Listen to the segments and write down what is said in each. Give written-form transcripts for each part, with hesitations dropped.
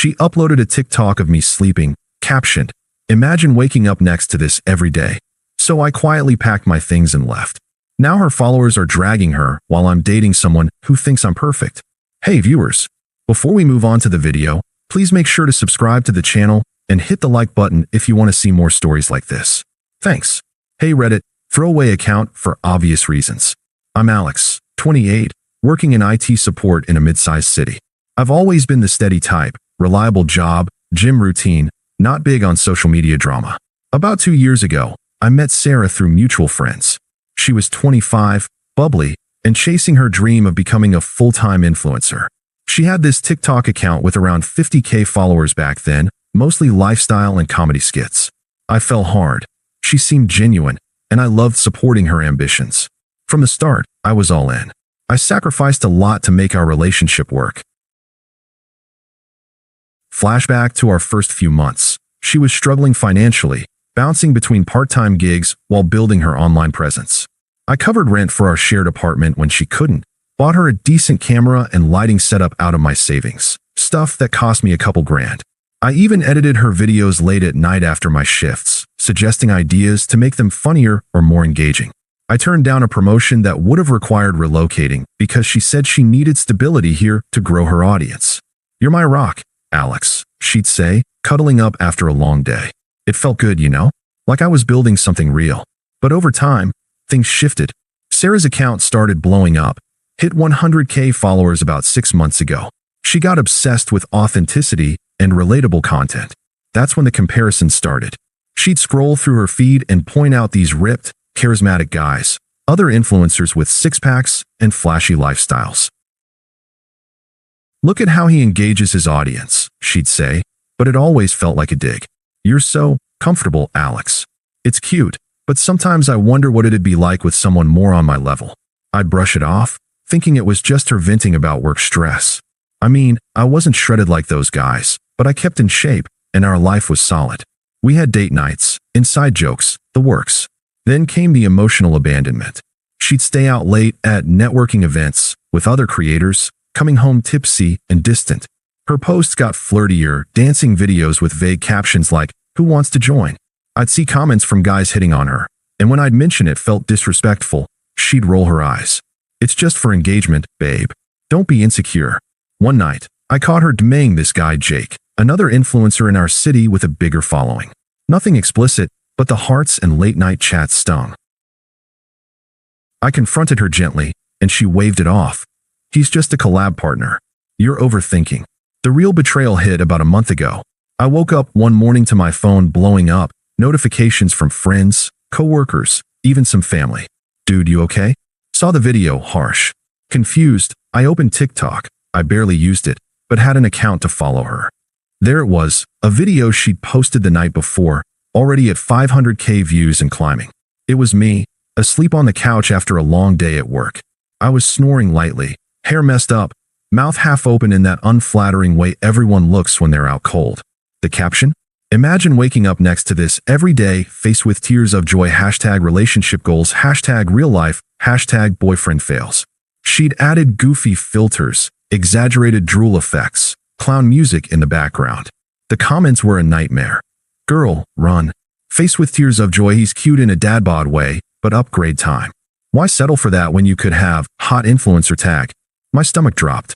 She uploaded a TikTok of me sleeping, captioned, "Imagine waking up next to this every day." So I quietly packed my things and left. Now her followers are dragging her while I'm dating someone who thinks I'm perfect. Hey viewers, before we move on to the video, please make sure to subscribe to the channel and hit the like button if you want to see more stories like this. Thanks. Hey Reddit, throwaway account for obvious reasons. I'm Alex, 28, working in IT support in a mid-sized city. I've always been the steady type, reliable job, gym routine, not big on social media drama. About 2 years ago, I met Sarah through mutual friends. She was 25, bubbly, and chasing her dream of becoming a full-time influencer. She had this TikTok account with around 50K followers back then, mostly lifestyle and comedy skits. I fell hard. She seemed genuine, and I loved supporting her ambitions. From the start, I was all in. I sacrificed a lot to make our relationship work. Flashback to our first few months. She was struggling financially, bouncing between part-time gigs while building her online presence. I covered rent for our shared apartment when she couldn't, bought her a decent camera and lighting setup out of my savings, stuff that cost me a couple grand. I even edited her videos late at night after my shifts, suggesting ideas to make them funnier or more engaging. I turned down a promotion that would have required relocating because she said she needed stability here to grow her audience. "You're my rock, Alex," she'd say, cuddling up after a long day. It felt good, you know, like I was building something real. But over time, things shifted. Sarah's account started blowing up, hit 100K followers about 6 months ago. She got obsessed with authenticity and relatable content. That's when the comparison started. She'd scroll through her feed and point out these ripped, charismatic guys, other influencers with six-packs and flashy lifestyles. "Look at how he engages his audience," she'd say, but it always felt like a dig. "You're so comfortable, Alex." It's cute, but sometimes I wonder what it'd be like with someone more on my level. I'd brush it off, thinking it was just her venting about work stress. I mean, I wasn't shredded like those guys, but I kept in shape, and our life was solid. We had date nights, inside jokes, the works. Then came the emotional abandonment. She'd stay out late at networking events with other creators, coming home tipsy and distant. Her posts got flirtier, dancing videos with vague captions like, "Who wants to join?" I'd see comments from guys hitting on her, and when I'd mention it felt disrespectful, she'd roll her eyes. "It's just for engagement, babe. Don't be insecure." One night, I caught her DMing this guy Jake, another influencer in our city with a bigger following. Nothing explicit, but the hearts and late-night chats stung. I confronted her gently, and she waved it off. "He's just a collab partner. You're overthinking." The real betrayal hit about a month ago. I woke up one morning to my phone blowing up, notifications from friends, coworkers, even some family. "Dude, you okay?" Saw the video, harsh. Confused, I opened TikTok. I barely used it, but had an account to follow her. There it was, a video she'd posted the night before, already at 500K views and climbing. It was me, asleep on the couch after a long day at work. I was snoring lightly, hair messed up, mouth half open in that unflattering way everyone looks when they're out cold. The caption? "Imagine waking up next to this every day, faced with tears of joy, #relationship goals, #real life, #boyfriend fails." She'd added goofy filters, exaggerated drool effects, clown music in the background. The comments were a nightmare. "Girl, run." "Face with tears of joy, he's cute in a dad bod way, but upgrade time." "Why settle for that when you could have hot influencer tag?" My stomach dropped.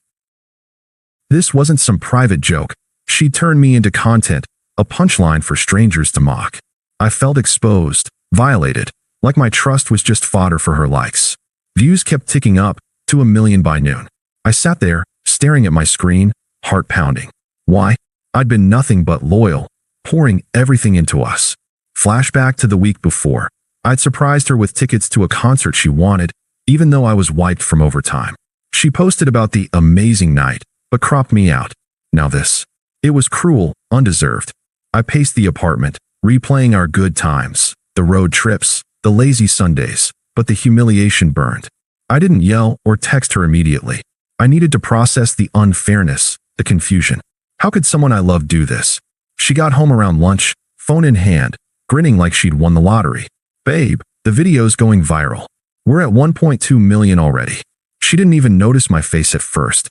This wasn't some private joke. She turned me into content, a punchline for strangers to mock. I felt exposed, violated, like my trust was just fodder for her likes. Views kept ticking up, to 1 million by noon. I sat there, staring at my screen, heart pounding. Why? I'd been nothing but loyal, pouring everything into us. Flashback to the week before. I'd surprised her with tickets to a concert she wanted, even though I was wiped from overtime. She posted about the amazing night, but cropped me out. Now this. It was cruel, undeserved. I paced the apartment, replaying our good times, the road trips, the lazy Sundays, but the humiliation burned. I didn't yell or text her immediately. I needed to process the unfairness, the confusion. How could someone I loved do this? She got home around lunch, phone in hand, grinning like she'd won the lottery. "Babe, the video's going viral. We're at 1.2 million already." She didn't even notice my face at first.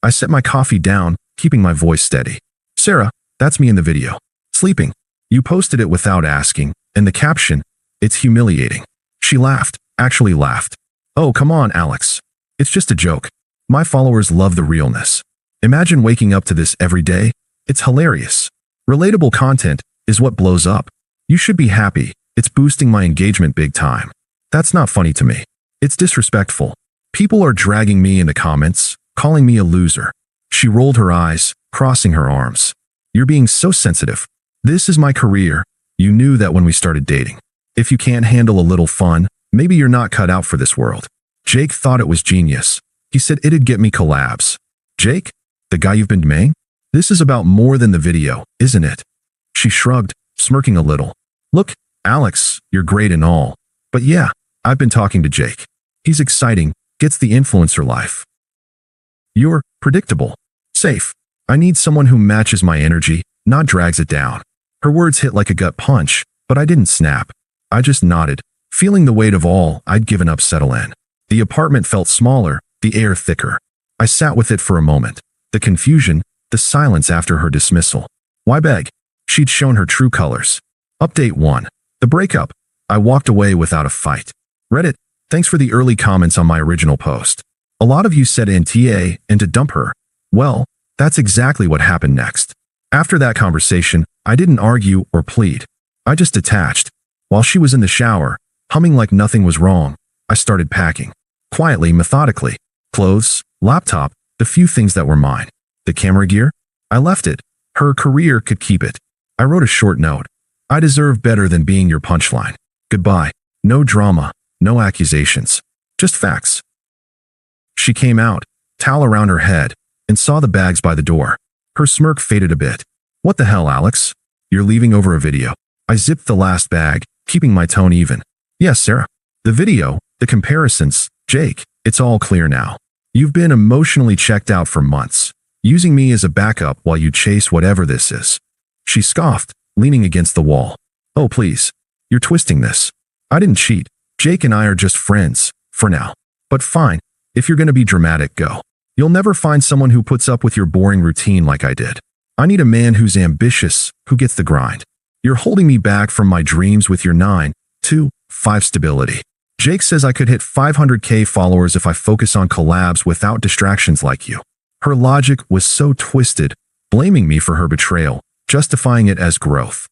I set my coffee down, keeping my voice steady. Sarah, that's me in the video. Sleeping. You posted it without asking, and the caption, it's humiliating. She laughed, actually laughed. Oh, come on, Alex. It's just a joke. My followers love the realness. Imagine waking up to this every day. It's hilarious. Relatable content is what blows up. You should be happy. It's boosting my engagement big time. That's not funny to me. It's disrespectful. People are dragging me in the comments, calling me a loser. She rolled her eyes, crossing her arms. You're being so sensitive. This is my career. You knew that when we started dating. If you can't handle a little fun, maybe you're not cut out for this world. Jake thought it was genius. He said it'd get me collabs. Jake? The guy you've been DMing? This is about more than the video, isn't it? She shrugged, smirking a little. Look, Alex, you're great and all. But yeah, I've been talking to Jake. He's exciting, gets the influencer life. You're predictable. Safe. I need someone who matches my energy, not drags it down. Her words hit like a gut punch, but I didn't snap. I just nodded, feeling the weight of all I'd given up settle in. The apartment felt smaller, the air thicker. I sat with it for a moment. The confusion, the silence after her dismissal. Why beg? She'd shown her true colors. Update 1. The breakup. I walked away without a fight. Reddit, thanks for the early comments on my original post. A lot of you said NTA and to dump her. Well, that's exactly what happened next. After that conversation, I didn't argue or plead. I just detached. While she was in the shower, humming like nothing was wrong, I started packing. Quietly, methodically. Clothes, laptop, the few things that were mine. The camera gear? I left it. Her career could keep it. I wrote a short note. I deserve better than being your punchline. Goodbye. No drama, no accusations. Just facts. She came out, towel around her head, and saw the bags by the door. Her smirk faded a bit. What the hell, Alex? You're leaving over a video. I zipped the last bag, keeping my tone even. Yes, Sarah. The video, the comparisons, Jake, it's all clear now. You've been emotionally checked out for months, using me as a backup while you chase whatever this is. She scoffed, leaning against the wall. Oh, please. You're twisting this. I didn't cheat. Jake and I are just friends, for now. But fine, if you're going to be dramatic, go. You'll never find someone who puts up with your boring routine like I did. I need a man who's ambitious, who gets the grind. You're holding me back from my dreams with your 9 to 5 stability. Jake says I could hit 500K followers if I focus on collabs without distractions like you. Her logic was so twisted, blaming me for her betrayal, justifying it as growth.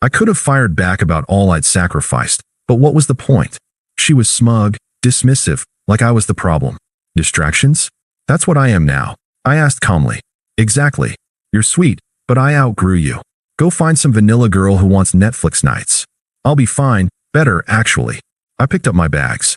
I could have fired back about all I'd sacrificed, but what was the point? She was smug, dismissive, like I was the problem. Distractions? That's what I am now. I asked calmly. Exactly. You're sweet, but I outgrew you. Go find some vanilla girl who wants Netflix nights. I'll be fine, better actually. I picked up my bags.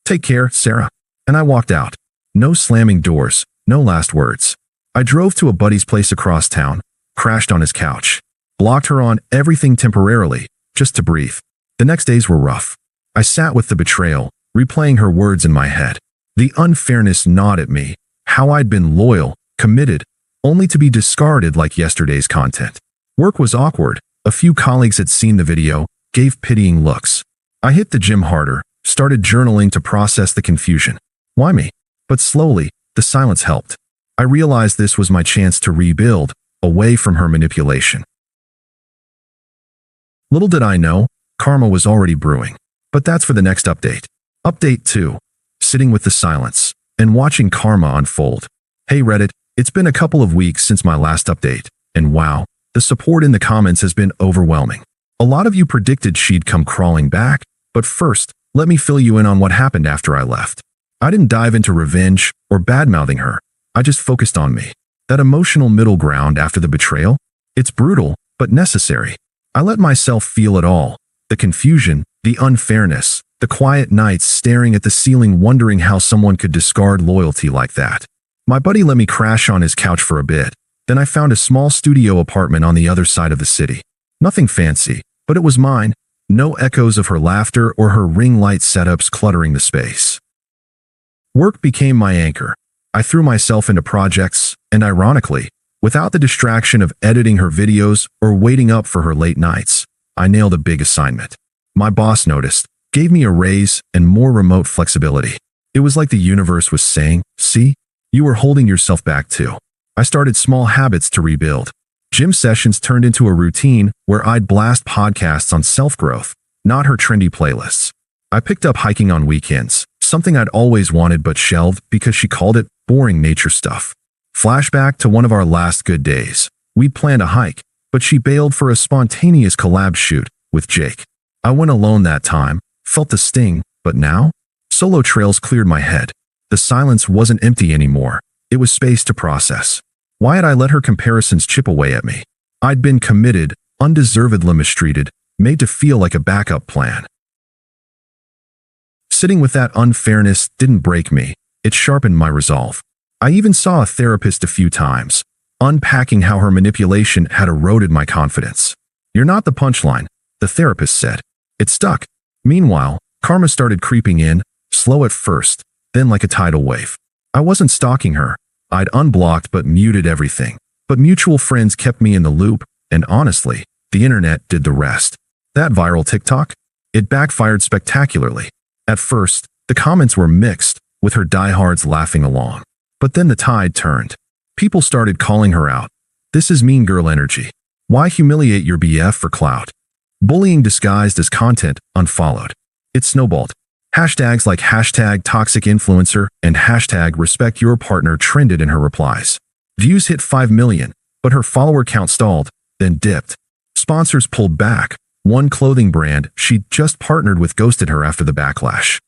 Take care, Sarah. And I walked out. No slamming doors, no last words. I drove to a buddy's place across town, crashed on his couch, blocked her on everything temporarily, just to breathe. The next days were rough. I sat with the betrayal, replaying her words in my head. The unfairness gnawed at me, how I'd been loyal, committed, only to be discarded like yesterday's content. Work was awkward. A few colleagues had seen the video, gave pitying looks. I hit the gym harder, started journaling to process the confusion. Why me? But slowly, the silence helped. I realized this was my chance to rebuild, away from her manipulation. Little did I know, karma was already brewing. But that's for the next update. Update 2. Sitting with the silence, and watching karma unfold. Hey Reddit, it's been a couple of weeks since my last update, and wow, the support in the comments has been overwhelming. A lot of you predicted she'd come crawling back, but first, let me fill you in on what happened after I left. I didn't dive into revenge or bad-mouthing her. I just focused on me. That emotional middle ground after the betrayal? It's brutal, but necessary. I let myself feel it all. The confusion, the unfairness, the quiet nights staring at the ceiling wondering how someone could discard loyalty like that. My buddy let me crash on his couch for a bit. Then I found a small studio apartment on the other side of the city. Nothing fancy, but it was mine. No echoes of her laughter or her ring light setups cluttering the space. Work became my anchor. I threw myself into projects, and ironically, without the distraction of editing her videos or waiting up for her late nights, I nailed a big assignment. My boss noticed, gave me a raise and more remote flexibility. It was like the universe was saying, see, You were holding yourself back too. I started small habits to rebuild. Gym sessions turned into a routine where I'd blast podcasts on self-growth, not her trendy playlists. I picked up hiking on weekends, something I'd always wanted but shelved because she called it boring nature stuff. Flashback to one of our last good days. We'd planned a hike, but she bailed for a spontaneous collab shoot with Jake. I went alone that time, felt the sting, but now? Solo trails cleared my head. The silence wasn't empty anymore. It was space to process. Why had I let her comparisons chip away at me? I'd been committed, undeservedly mistreated, made to feel like a backup plan. Sitting with that unfairness didn't break me. It sharpened my resolve. I even saw a therapist a few times, unpacking how her manipulation had eroded my confidence. "You're not the punchline," the therapist said. It stuck. Meanwhile, karma started creeping in, slow at first, then like a tidal wave. I wasn't stalking her. I'd unblocked but muted everything. But mutual friends kept me in the loop, and honestly, the internet did the rest. That viral TikTok? It backfired spectacularly. At first, the comments were mixed, with her diehards laughing along. But then the tide turned. People started calling her out. "This is mean girl energy. Why humiliate your BF for clout?" Bullying disguised as content unfollowed. It snowballed. Hashtags like hashtag toxic influencer and hashtag respect your partner trended in her replies. Views hit 5 million, but her follower count stalled, then dipped. Sponsors pulled back. One clothing brand she'd just partnered with ghosted her after the backlash.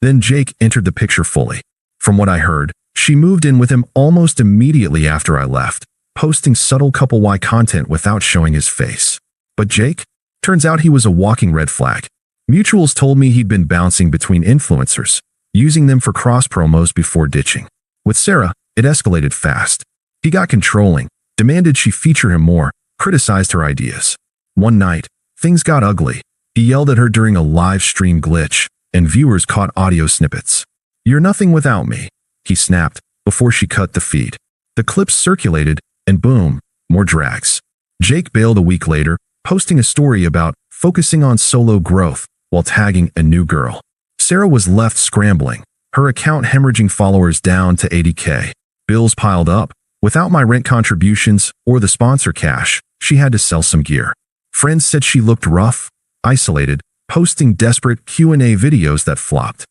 Then Jake entered the picture fully. From what I heard, she moved in with him almost immediately after I left, posting subtle couple-wide content without showing his face. But Jake? Turns out he was a walking red flag. Mutuals told me he'd been bouncing between influencers, using them for cross-promos before ditching. With Sarah, it escalated fast. He got controlling, demanded she feature him more, criticized her ideas. One night, things got ugly. He yelled at her during a live stream glitch, and viewers caught audio snippets. "You're nothing without me," he snapped, before she cut the feed. The clips circulated, and boom, more drags. Jake bailed a week later, posting a story about focusing on solo growth, while tagging a new girl. Sarah was left scrambling, her account hemorrhaging followers down to 80K. Bills piled up. Without my rent contributions or the sponsor cash, she had to sell some gear. Friends said she looked rough, isolated, posting desperate Q&A videos that flopped.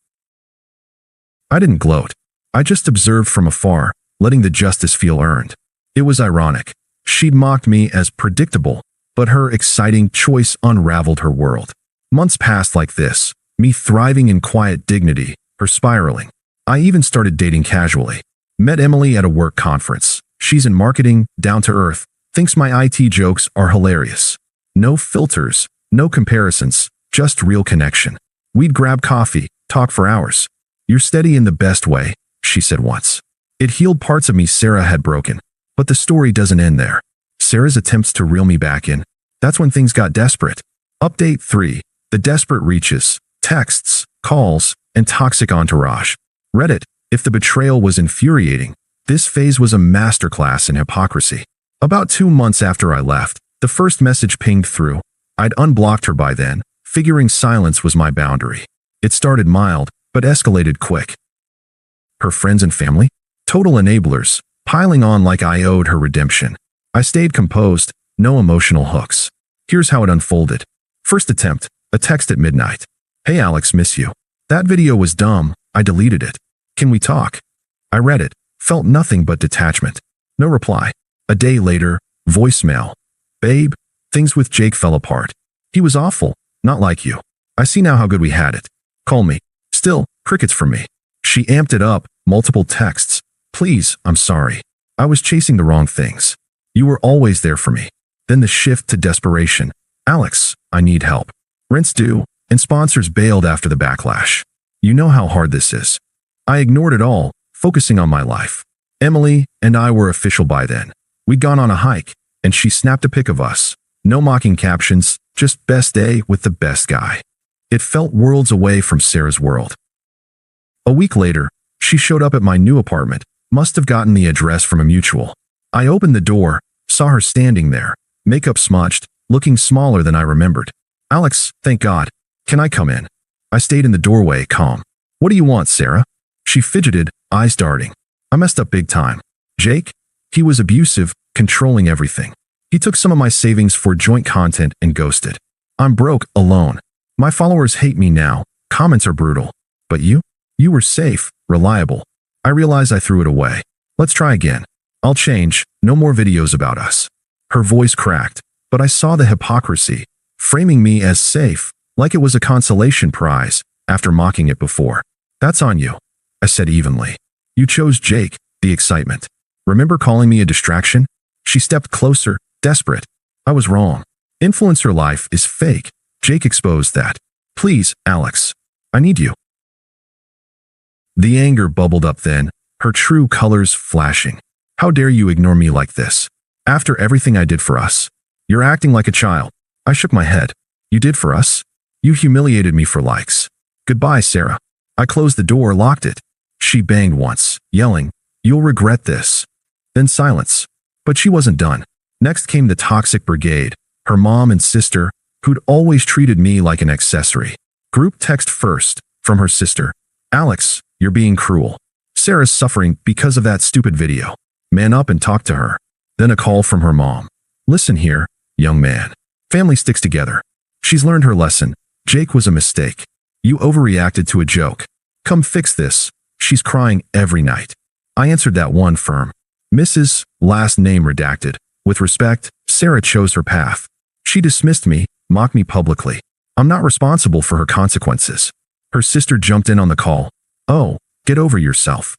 I didn't gloat. I just observed from afar, letting the justice feel earned. It was ironic. She'd mocked me as predictable, but her exciting choice unraveled her world. Months passed like this, me thriving in quiet dignity, her spiraling. I even started dating casually. Met Emily at a work conference. She's in marketing, down to earth, thinks my IT jokes are hilarious. No filters, no comparisons, just real connection. We'd grab coffee, talk for hours. "You're steady in the best way," she said once. It healed parts of me Sarah had broken. But the story doesn't end there. Sarah's attempts to reel me back in. That's when things got desperate. Update 3. The desperate reaches, texts, calls, and toxic entourage. Reddit. If the betrayal was infuriating, this phase was a masterclass in hypocrisy. About 2 months after I left, the first message pinged through. I'd unblocked her by then, figuring silence was my boundary. It started mild, but escalated quick. Her friends and family? Total enablers, piling on like I owed her redemption. I stayed composed, no emotional hooks. Here's how it unfolded. First attempt, a text at midnight. "Hey Alex, miss you. That video was dumb, I deleted it. Can we talk?" I read it, felt nothing but detachment. No reply. A day later, voicemail. "Babe, things with Jake fell apart. He was awful, not like you. I see now how good we had it. Call me." Still, crickets from me. She amped it up, multiple texts. "Please, I'm sorry. I was chasing the wrong things. You were always there for me." Then the shift to desperation. "Alex, I need help. Rent's due, and sponsors bailed after the backlash. You know how hard this is." I ignored it all, focusing on my life. Emily and I were official by then. We'd gone on a hike, and she snapped a pic of us. No mocking captions, just best day with the best guy. It felt worlds away from Sarah's world. A week later, she showed up at my new apartment, must have gotten the address from a mutual. I opened the door, saw her standing there, makeup smudged, looking smaller than I remembered. "Alex, thank God. Can I come in?" I stayed in the doorway, calm. "What do you want, Sarah?" She fidgeted, eyes darting. I messed up big time. Jake? He was abusive, controlling everything. He took some of my savings for joint content and ghosted. I'm broke, alone. My followers hate me now. Comments are brutal. But you? You were safe, reliable. I realize I threw it away. Let's try again. I'll change. No more videos about us. Her voice cracked, but I saw the hypocrisy, framing me as safe, like it was a consolation prize, after mocking it before. That's on you, I said evenly. You chose Jake, the excitement. Remember calling me a distraction? She stepped closer, desperate. I was wrong. Influencer life is fake. Jake exposed that. Please, Alex. I need you. The anger bubbled up then, her true colors flashing. How dare you ignore me like this? After everything I did for us. You're acting like a child. I shook my head. You did for us? You humiliated me for likes. Goodbye, Sarah. I closed the door, locked it. She banged once, yelling, "You'll regret this." Then silence. But she wasn't done. Next came the toxic brigade, her mom and sister, who'd always treated me like an accessory. Group text first, from her sister. Alex, you're being cruel. Sarah's suffering because of that stupid video. Man up and talk to her. Then a call from her mom. Listen here, young man. Family sticks together. She's learned her lesson. Jake was a mistake. You overreacted to a joke. Come fix this. She's crying every night. I answered that one firm. Mrs. last name redacted. With respect, Sarah chose her path. She dismissed me, mocked me publicly. I'm not responsible for her consequences. Her sister jumped in on the call. Oh, get over yourself.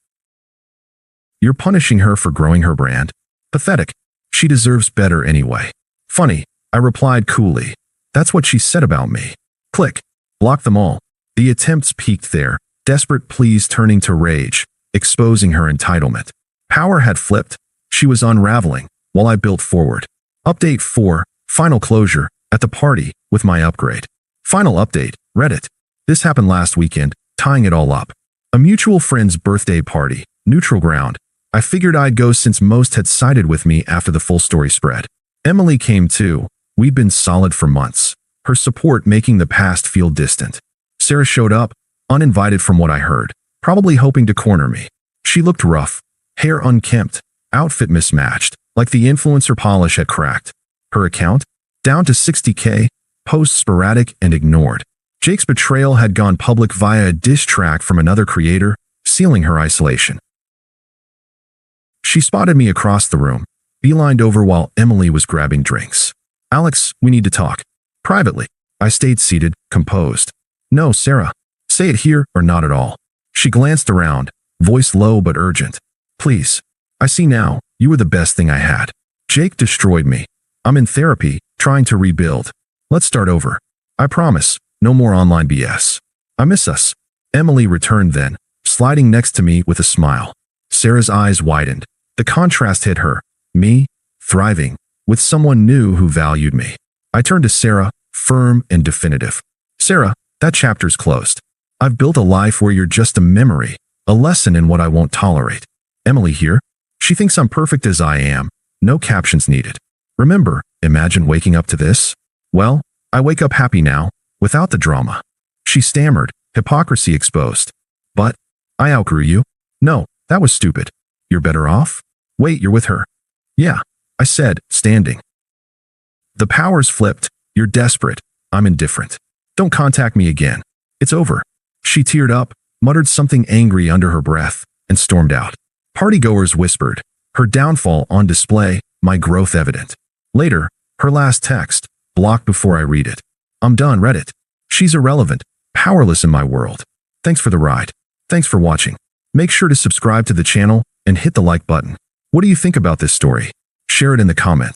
You're punishing her for growing her brand? Pathetic. She deserves better anyway. Funny, I replied coolly. That's what she said about me. Click. Block them all. The attempts peaked there, desperate pleas turning to rage, exposing her entitlement. Power had flipped. She was unraveling, while I built forward. Update 4, final closure, at the party, with my upgrade. Final update, Reddit. This happened last weekend, tying it all up. A mutual friend's birthday party, neutral ground. I figured I'd go since most had sided with me after the full story spread. Emily came too. We'd been solid for months, her support making the past feel distant. Sarah showed up, uninvited from what I heard, probably hoping to corner me. She looked rough, hair unkempt, outfit mismatched, like the influencer polish had cracked. Her account? Down to 60K, posts sporadic and ignored. Jake's betrayal had gone public via a diss track from another creator, sealing her isolation. She spotted me across the room, beelined over while Emily was grabbing drinks. Alex, we need to talk. Privately. I stayed seated, composed. No, Sarah. Say it here or not at all. She glanced around, voice low but urgent. Please. I see now, you were the best thing I had. Jake destroyed me. I'm in therapy, trying to rebuild. Let's start over. I promise, no more online BS. I miss us. Emily returned then, sliding next to me with a smile. Sarah's eyes widened. The contrast hit her. Me, thriving, with someone new who valued me. I turned to Sarah, firm and definitive. Sarah, that chapter's closed. I've built a life where you're just a memory, a lesson in what I won't tolerate. Emily here. She thinks I'm perfect as I am. No captions needed. Remember, imagine waking up to this? Well, I wake up happy now, without the drama. She stammered, hypocrisy exposed. But, I outgrew you. No, that was stupid. You're better off? Wait, you're with her. Yeah, I said, standing. The powers flipped. You're desperate. I'm indifferent. Don't contact me again. It's over. She teared up, muttered something angry under her breath, and stormed out. Partygoers whispered, her downfall on display, my growth evident. Later, her last text, blocked before I read it. I'm done, Reddit. She's irrelevant, powerless in my world. Thanks for the ride. Thanks for watching. Make sure to subscribe to the channel and hit the like button. What do you think about this story? Share it in the comments.